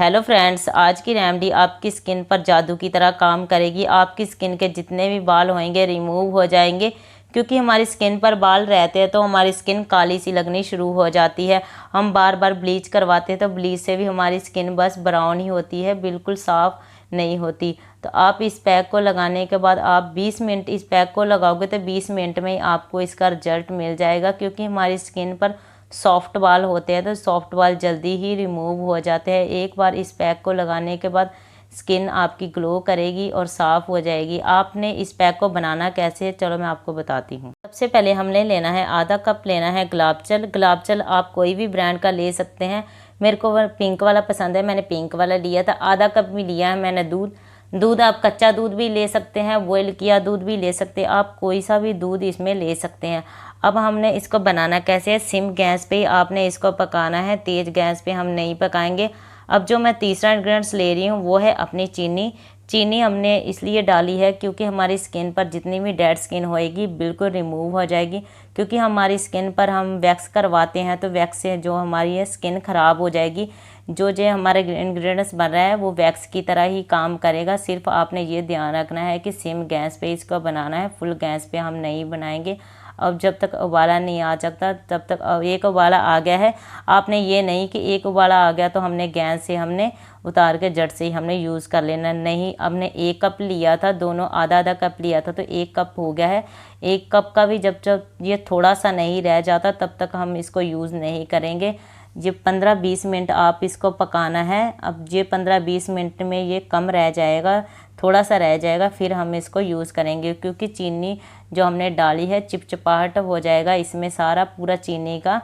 Hello friends, आज की remedy आपकी स्किन पर जादू की तरह काम करेगी। आपकी स्किन के जितने भी बाल होंगे रिमूव हो जाएंगे, क्योंकि हमारी स्किन पर बाल रहते हैं तो हमारी स्किन काली सी लगनी शुरू हो जाती है। हम बार बार ब्लीच करवाते हैं तो ब्लीच से भी हमारी स्किन बस ब्राउन ही होती है, बिल्कुल साफ़ नहीं होती। तो आप इस पैक को लगाने के बाद आप 20 मिनट इस पैक को लगाओगे तो 20 मिनट में ही आपको इसका रिजल्ट मिल जाएगा, क्योंकि हमारी स्किन पर सॉफ्ट बाल होते हैं तो सॉफ्ट बाल जल्दी ही रिमूव हो जाते हैं। एक बार इस पैक को लगाने के बाद स्किन आपकी ग्लो करेगी और साफ़ हो जाएगी। आपने इस पैक को बनाना कैसे है, चलो मैं आपको बताती हूँ। सबसे पहले हमने लेना है आधा कप लेना है गुलाब जल। गुलाब जल आप कोई भी ब्रांड का ले सकते हैं। मेरे को पिंक वाला पसंद है, मैंने पिंक वाला लिया था। आधा कप भी लिया है मैंने दूध आप कच्चा दूध भी ले सकते हैं, बॉयल किया दूध भी ले सकते हैं, आप कोई सा भी दूध इसमें ले सकते हैं। अब हमने इसको बनाना कैसे है, सिम गैस पे आपने इसको पकाना है, तेज़ गैस पे हम नहीं पकाएंगे। अब जो मैं तीसरा इंग्रेडिएंट्स ले रही हूँ वो है अपनी चीनी। चीनी हमने इसलिए डाली है क्योंकि हमारी स्किन पर जितनी भी डेड स्किन होएगी बिल्कुल रिमूव हो जाएगी। क्योंकि हमारी स्किन पर हम वैक्स करवाते हैं तो वैक्स से जो हमारी है स्किन ख़राब हो जाएगी। जो हमारे इंग्रेडिएंट्स बन रहा है वो वैक्स की तरह ही काम करेगा। सिर्फ आपने ये ध्यान रखना है कि सिम गैस पे इसको बनाना है, फुल गैस पे हम नहीं बनाएंगे। अब जब तक उबाला नहीं आ सकता तब तक, अब एक उबाला आ गया है, आपने ये नहीं कि एक उबाला आ गया तो हमने गैस से हमने उतार के झट से ही हमने यूज़ कर लेना। नहीं, हमने 1 कप लिया था, दोनों आधा आधा कप लिया था तो 1 कप हो गया है। 1 कप का भी जब जब ये थोड़ा सा नहीं रह जाता तब तक हम इसको यूज़ नहीं करेंगे। ये 15-20 मिनट आप इसको पकाना है। अब ये 15-20 मिनट में ये कम रह जाएगा, थोड़ा सा रह जाएगा, फिर हम इसको यूज़ करेंगे। क्योंकि चीनी जो हमने डाली है चिपचिपाहट हो जाएगा इसमें, सारा पूरा चीनी का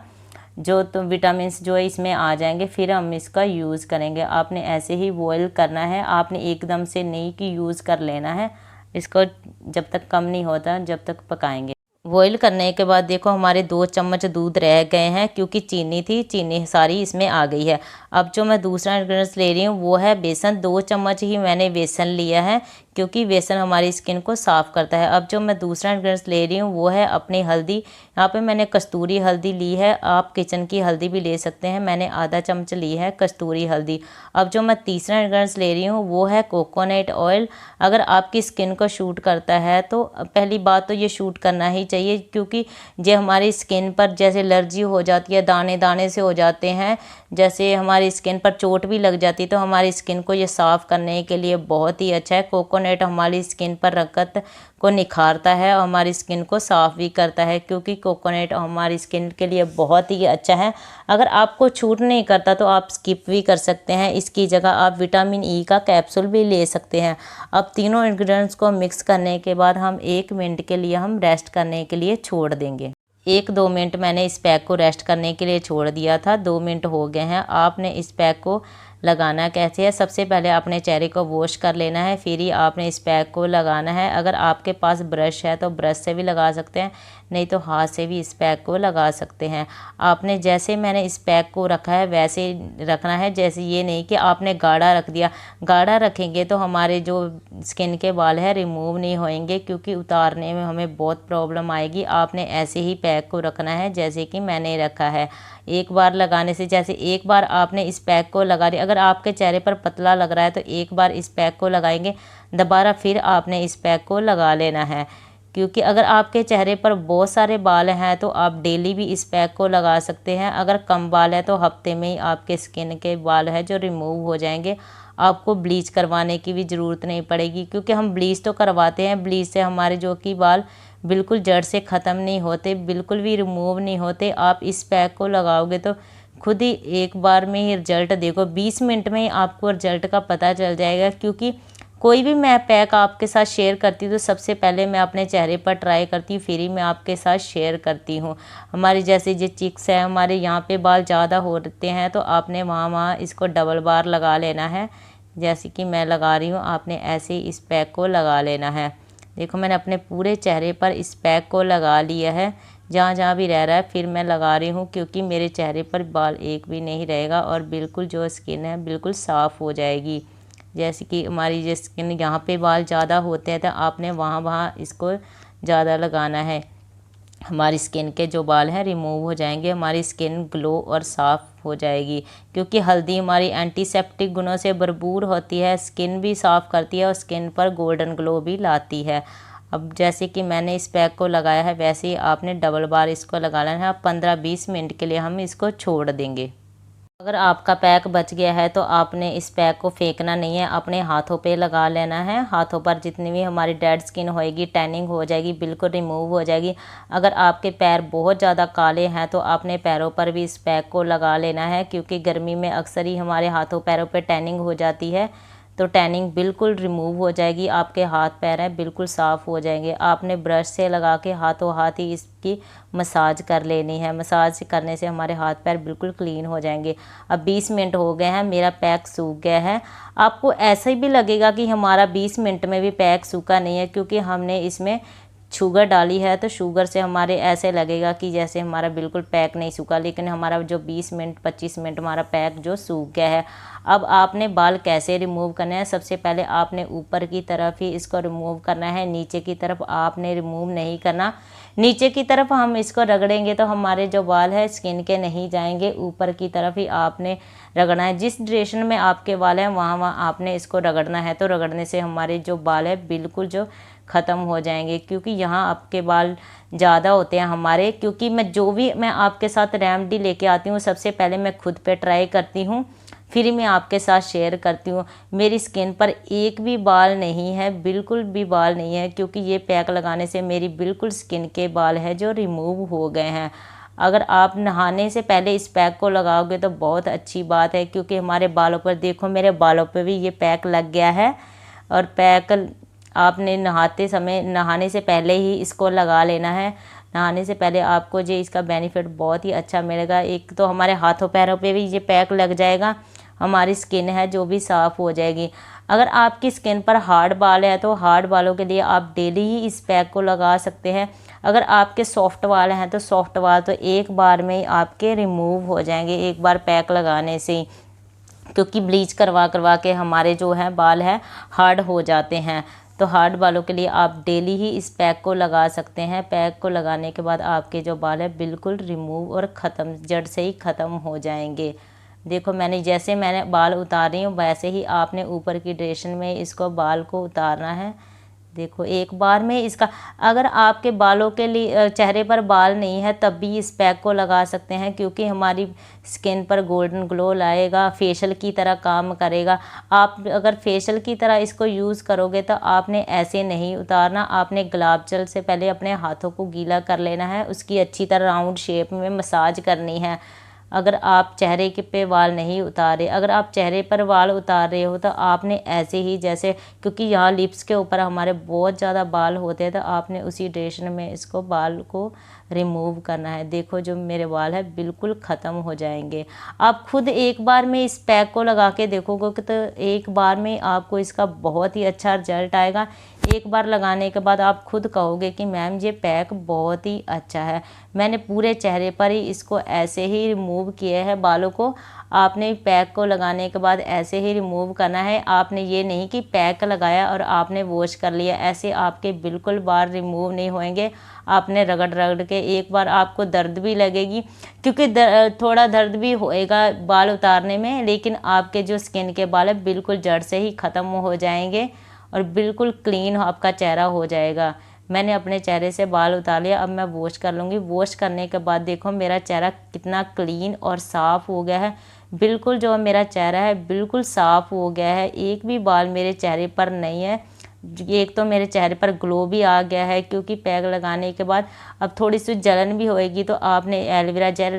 जो तो विटामिन्स जो है इसमें आ जाएंगे, फिर हम इसका यूज़ करेंगे। आपने ऐसे ही बॉयल करना है, आपने एकदम से नहीं कि यूज़ कर लेना है इसको, जब तक कम नहीं होता जब तक पकाएंगे। बॉईल करने के बाद देखो हमारे 2 चम्मच दूध रह गए हैं, क्योंकि चीनी थी, चीनी सारी इसमें आ गई है। अब जो मैं दूसरा इंग्रेडिएंट्स ले रही हूँ वो है बेसन। 2 चम्मच ही मैंने बेसन लिया है, क्योंकि बेसन हमारी स्किन को साफ़ करता है। अब जो मैं दूसरा इंग्रेडिएंट्स ले रही हूँ वो है अपनी हल्दी। यहाँ पे मैंने कस्तूरी हल्दी ली है, आप किचन की हल्दी भी ले सकते हैं, मैंने आधा चम्मच ली है कस्तूरी हल्दी। अब जो मैं तीसरा इंग्रेडिएंट्स ले रही हूँ वो है कोकोनट ऑयल। अगर आपकी स्किन को शूट करता है तो पहली बात तो ये शूट करना ही चाहिए, क्योंकि जो हमारी स्किन पर जैसे एलर्जी हो जाती है, दाने दाने से हो जाते हैं, जैसे हमारी स्किन पर चोट भी लग जाती है, तो हमारी स्किन को ये साफ़ करने के लिए बहुत ही अच्छा है। कोकोनट हमारी स्किन पर रकत को निखारता है और हमारी स्किन को साफ़ भी करता है, क्योंकि कोकोनट हमारी स्किन के लिए बहुत ही अच्छा है। अगर आपको छूट नहीं करता तो आप स्किप भी कर सकते हैं, इसकी जगह आप विटामिन ई का कैप्सूल भी ले सकते हैं। अब तीनों इंग्रेडिएंट्स को मिक्स करने के बाद हम 1 मिनट के लिए हम रेस्ट करने के लिए छोड़ देंगे। 1-2 मिनट मैंने इस पैक को रेस्ट करने के लिए छोड़ दिया था, 2 मिनट हो गए हैं। आपने इस पैक को लगाना कैसे है, सबसे पहले अपने चेहरे को वॉश कर लेना है, फिर ही आपने इस पैक को लगाना है। अगर आपके पास ब्रश है तो ब्रश से भी लगा सकते हैं, नहीं तो हाथ से भी इस पैक को लगा सकते हैं। आपने जैसे मैंने इस पैक को रखा है वैसे रखना है, जैसे ये नहीं कि आपने गाढ़ा रख दिया। गाढ़ा रखेंगे तो हमारे जो स्किन के बाल है रिमूव नहीं होएंगे, क्योंकि उतारने में हमें बहुत प्रॉब्लम आएगी। आपने ऐसे ही पैक को रखना है जैसे कि मैंने रखा है। एक बार लगाने से, जैसे एक बार आपने इस पैक को लगा दिया, अगर आपके चेहरे पर पतला लग रहा है तो एक बार इस पैक को लगाएंगे, दोबारा फिर आपने इस पैक को लगा लेना है। क्योंकि अगर आपके चेहरे पर बहुत सारे बाल हैं तो आप डेली भी इस पैक को लगा सकते हैं। अगर कम बाल है तो हफ्ते में ही आपके स्किन के बाल है जो रिमूव हो जाएंगे। आपको ब्लीच करवाने की भी ज़रूरत नहीं पड़ेगी, क्योंकि हम ब्लीच तो करवाते हैं, ब्लीच से हमारे जो कि बाल बिल्कुल जड़ से ख़त्म नहीं होते, बिल्कुल भी रिमूव नहीं होते। आप इस पैक को लगाओगे तो खुद ही एक बार में ही रिजल्ट देखो, 20 मिनट में ही आपको रिजल्ट का पता चल जाएगा। क्योंकि कोई भी मैं पैक आपके साथ शेयर करती हूँ तो सबसे पहले मैं अपने चेहरे पर ट्राई करती हूँ, फिर ही मैं आपके साथ शेयर करती हूँ। हमारी जैसे जो चिक्स है, हमारे यहाँ पे बाल ज़्यादा होते हैं तो आपने वहाँ इसको डबल बार लगा लेना है, जैसे कि मैं लगा रही हूँ। आपने ऐसे ही इस पैक को लगा लेना है। देखो मैंने अपने पूरे चेहरे पर इस पैक को लगा लिया है, जहाँ जहाँ भी रह रहा है फिर मैं लगा रही हूँ, क्योंकि मेरे चेहरे पर बाल एक भी नहीं रहेगा और बिल्कुल जो स्किन है बिल्कुल साफ़ हो जाएगी। जैसे कि हमारी जो स्किन यहाँ पे बाल ज़्यादा होते हैं तो आपने वहाँ इसको ज़्यादा लगाना है। हमारी स्किन के जो बाल हैं रिमूव हो जाएंगे, हमारी स्किन ग्लो और साफ़ हो जाएगी। क्योंकि हल्दी हमारी एंटीसेप्टिक गुणों से भरपूर होती है, स्किन भी साफ़ करती है और स्किन पर गोल्डन ग्लो भी लाती है। अब जैसे कि मैंने इस पैक को लगाया है वैसे ही आपने डबल बार इसको लगा लेना है। अब 15-20 मिनट के लिए हम इसको छोड़ देंगे। अगर आपका पैक बच गया है तो आपने इस पैक को फेंकना नहीं है, अपने हाथों पे लगा लेना है। हाथों पर जितनी भी हमारी डेड स्किन होएगी, टैनिंग हो जाएगी, बिल्कुल रिमूव हो जाएगी। अगर आपके पैर बहुत ज़्यादा काले हैं तो आपने पैरों पर भी इस पैक को लगा लेना है, क्योंकि गर्मी में अक्सर ही हमारे हाथों पैरों पे टैनिंग हो जाती है। तो टैनिंग बिल्कुल रिमूव हो जाएगी, आपके हाथ पैर हैं बिल्कुल साफ़ हो जाएंगे। आपने ब्रश से लगा के हाथों हाथ ही इसकी मसाज कर लेनी है। मसाज करने से हमारे हाथ पैर बिल्कुल क्लीन हो जाएंगे। अब 20 मिनट हो गए हैं, मेरा पैक सूख गया है। आपको ऐसा ही भी लगेगा कि हमारा 20 मिनट में भी पैक सूखा नहीं है, क्योंकि हमने इसमें शुगर डाली है, तो शुगर से हमारे ऐसे लगेगा कि जैसे हमारा बिल्कुल पैक नहीं सूखा, लेकिन हमारा जो 20 मिनट 25 मिनट हमारा पैक जो सूख गया है। अब आपने बाल कैसे रिमूव करने हैं, सबसे पहले आपने ऊपर की तरफ ही इसको रिमूव करना है, नीचे की तरफ आपने रिमूव नहीं करना। नीचे की तरफ हम इसको रगड़ेंगे तो हमारे जो बाल है स्किन के नहीं जाएंगे, ऊपर की तरफ ही आपने रगड़ना है। जिस डायरेक्शन में आपके बाल हैं वहाँ आपने इसको रगड़ना है। तो रगड़ने से हमारे जो बाल है बिल्कुल जो ख़त्म हो जाएंगे, क्योंकि यहाँ आपके बाल ज़्यादा होते हैं हमारे। क्योंकि मैं आपके साथ रेमेडी लेके आती हूँ, सबसे पहले मैं खुद पे ट्राई करती हूँ, फिर मैं आपके साथ शेयर करती हूँ। मेरी स्किन पर एक भी बाल नहीं है, बिल्कुल भी बाल नहीं है, क्योंकि ये पैक लगाने से मेरी बिल्कुल स्किन के बाल है जो रिमूव हो गए हैं। अगर आप नहाने से पहले इस पैक को लगाओगे तो बहुत अच्छी बात है, क्योंकि हमारे बालों पर देखो, मेरे बालों पर भी ये पैक लग गया है। और पैक आपने नहाने से पहले ही इसको लगा लेना है। नहाने से पहले आपको जो इसका बेनिफिट बहुत ही अच्छा मिलेगा। एक तो हमारे हाथों पैरों पे भी ये पैक लग जाएगा, हमारी स्किन है जो भी साफ़ हो जाएगी। अगर आपकी स्किन पर हार्ड बाल है तो हार्ड बालों के लिए आप डेली ही इस पैक को लगा सकते हैं। अगर आपके सॉफ्ट बाल हैं तो सॉफ्ट बाल तो एक बार में ही आपके रिमूव हो जाएंगे, एक बार पैक लगाने से ही। क्योंकि ब्लीच करवा करवा के हमारे जो है बाल है हार्ड हो जाते हैं। तो हार्ड बालों के लिए आप डेली ही इस पैक को लगा सकते हैं। पैक को लगाने के बाद आपके जो बाल है बिल्कुल रिमूव और ख़त्म, जड़ से ही ख़त्म हो जाएंगे। देखो जैसे मैंने बाल उतार रही हूँ वैसे ही आपने ऊपर की डायरेक्शन में इसको बाल को उतारना है। देखो एक बार में इसका, अगर आपके बालों के लिए चेहरे पर बाल नहीं है तब भी इस पैक को लगा सकते हैं, क्योंकि हमारी स्किन पर गोल्डन ग्लो लाएगा, फेशियल की तरह काम करेगा। आप अगर फेशियल की तरह इसको यूज़ करोगे तो आपने ऐसे नहीं उतारना, आपने गुलाब जल से पहले अपने हाथों को गीला कर लेना है, उसकी अच्छी तरह राउंड शेप में मसाज करनी है। अगर आप चेहरे के पे बाल नहीं उतारे, अगर आप चेहरे पर बाल उतार रहे हो तो आपने ऐसे ही, जैसे क्योंकि यहाँ लिप्स के ऊपर हमारे बहुत ज़्यादा बाल होते हैं, तो आपने उसी डायरेक्शन में इसको बाल को रिमूव करना है। देखो जो मेरे बाल है बिल्कुल ख़त्म हो जाएंगे। आप खुद एक बार में इस पैक को लगा के देखोगे कि तो एक बार में आपको इसका बहुत ही अच्छा रिजल्ट आएगा। एक बार लगाने के बाद आप खुद कहोगे कि मैम ये पैक बहुत ही अच्छा है। मैंने पूरे चेहरे पर ही इसको ऐसे ही रिमूव किए हैं बालों को। आपने पैक को लगाने के बाद ऐसे ही रिमूव करना है। आपने ये नहीं कि पैक लगाया और आपने वॉश कर लिया, ऐसे आपके बिल्कुल बाल रिमूव नहीं होंगे। आपने रगड़ रगड़ के, एक बार आपको दर्द भी लगेगी, क्योंकि थोड़ा दर्द भी होएगा बाल उतारने में, लेकिन आपके जो स्किन के बाल है बिल्कुल जड़ से ही ख़त्म हो जाएंगे और बिल्कुल क्लीन आपका चेहरा हो जाएगा। मैंने अपने चेहरे से बाल उतार लिया, अब मैं वॉश कर लूँगी। वॉश करने के बाद देखो मेरा चेहरा कितना क्लीन और साफ़ हो गया है। बिल्कुल जो मेरा चेहरा है बिल्कुल साफ़ हो गया है, एक भी बाल मेरे चेहरे पर नहीं है। एक तो मेरे चेहरे पर ग्लो भी आ गया है, क्योंकि पैक लगाने के बाद अब थोड़ी सी जलन भी होएगी तो आपने एलोवेरा जेल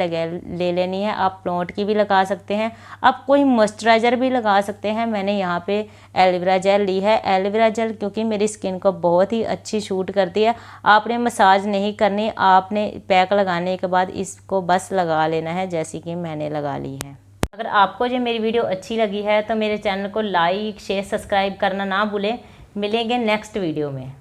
ले लेनी है। आप प्लॉट की भी लगा सकते हैं, आप कोई मॉइस्चराइज़र भी लगा सकते हैं। मैंने यहाँ पे एलोवेरा जेल ली है। एलोवेरा जेल क्योंकि मेरी स्किन को बहुत ही अच्छी शूट करती है। आपने मसाज नहीं करनी, आपने पैक लगाने के बाद इसको बस लगा लेना है, जैसे कि मैंने लगा ली है। अगर आपको जो मेरी वीडियो अच्छी लगी है तो मेरे चैनल को लाइक शेयर सब्सक्राइब करना ना भूलें। मिलेंगे नेक्स्ट वीडियो में।